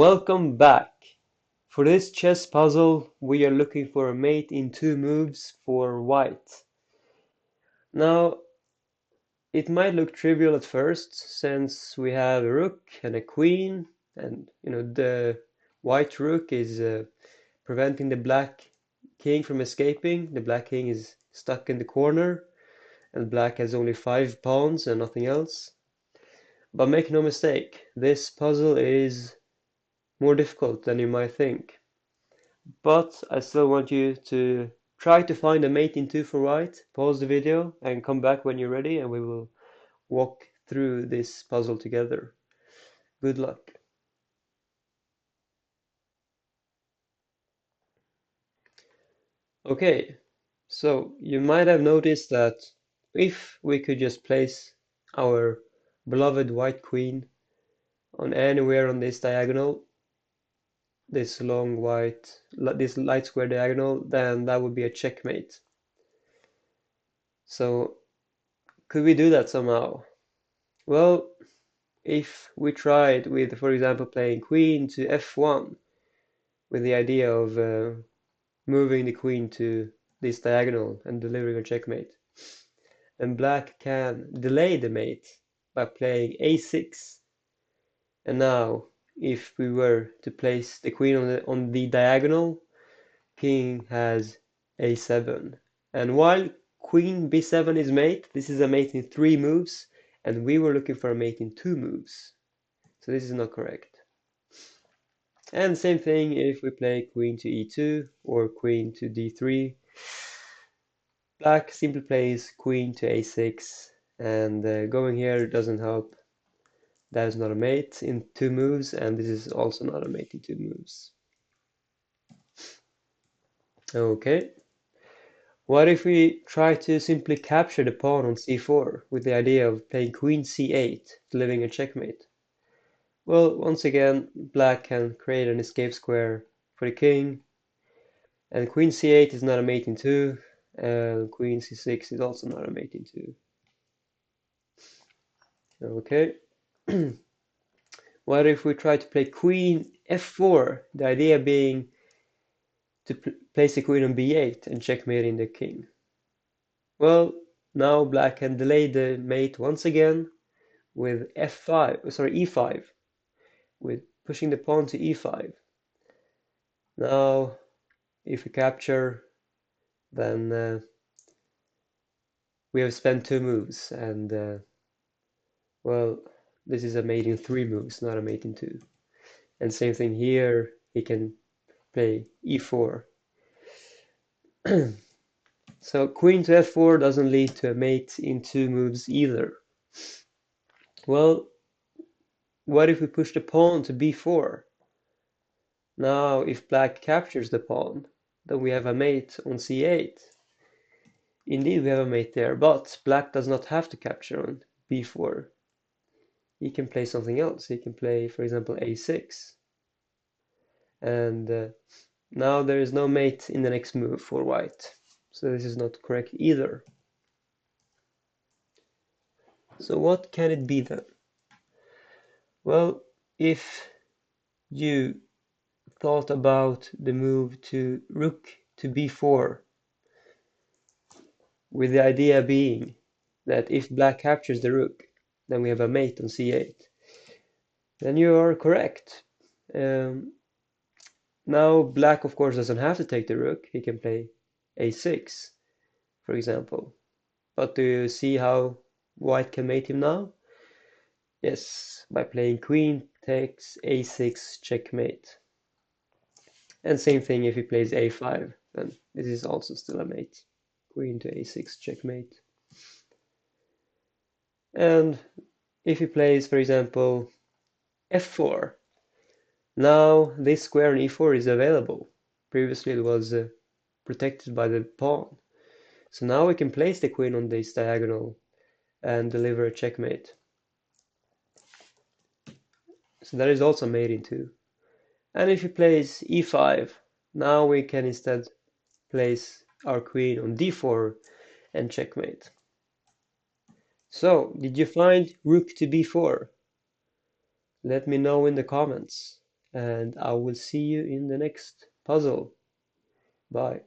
Welcome back. For this chess puzzle, we are looking for a mate in two moves for white. Now, it might look trivial at first, since we have a rook and a queen, and the white rook is preventing the black king from escaping. The black king is stuck in the corner, and black has only 5 pawns and nothing else. But make no mistake, this puzzle is more difficult than you might think. But I still want you to try to find a mate in 2 for white, pause the video and come back when you're ready and we will walk through this puzzle together. Good luck. Okay, so you might have noticed that if we could just place our beloved white queen on anywhere on this diagonal, this long white, this light square diagonal, then that would be a checkmate. So could we do that somehow? Well, if we tried with, for example, playing queen to f1 with the idea of moving the queen to this diagonal and delivering a checkmate, and black can delay the mate by playing a6. And now, if we were to place the queen on the diagonal, king has a7. And while queen b7 is mate, this is a mate in 3 moves, and we were looking for a mate in 2 moves. So this is not correct. And same thing if we play queen to e2 or queen to d3. Black simply plays queen to a6, and going here doesn't help. That is not a mate in 2 moves, and this is also not a mate in 2 moves. Okay. What if we try to simply capture the pawn on c4 with the idea of playing queen c8, delivering a checkmate? Well, once again, black can create an escape square for the king, and queen c8 is not a mate in 2, and queen c6 is also not a mate in 2. Okay. What if we try to play queen f4, the idea being to place the queen on b8 and checkmating the king? Well, now black can delay the mate once again with e5, with pushing the pawn to e5. Now, if we capture, then we have spent 2 moves, and well, this is a mate in 3 moves, not a mate in 2. And same thing here, he can play e4. So queen to f4 doesn't lead to a mate in 2 moves either. Well, what if we push the pawn to b4? Now, if black captures the pawn, then we have a mate on c8. Indeed, we have a mate there, but black does not have to capture on b4. He can play something else. He can play, for example, a6. And now there is no mate in the next move for white. So this is not correct either. So what can it be then? Well, if you thought about the move to rook to b4, with the idea being that if black captures the rook, then we have a mate on c8, then you are correct. Now black, of course, doesn't have to take the rook. He can play a6, for example. But do you see how white can mate him now? Yes, by playing queen takes a6 checkmate. And same thing if he plays a5, then this is also still a mate. Queen to a6 checkmate. And if he plays, for example, f4, now this square on e4 is available. Previously it was protected by the pawn. So now we can place the queen on this diagonal and deliver a checkmate. So that is also mate in 2. And if he plays e5, now we can instead place our queen on d4 and checkmate. So, did you find rook to b4? Let me know in the comments. and I will see you in the next puzzle. Bye.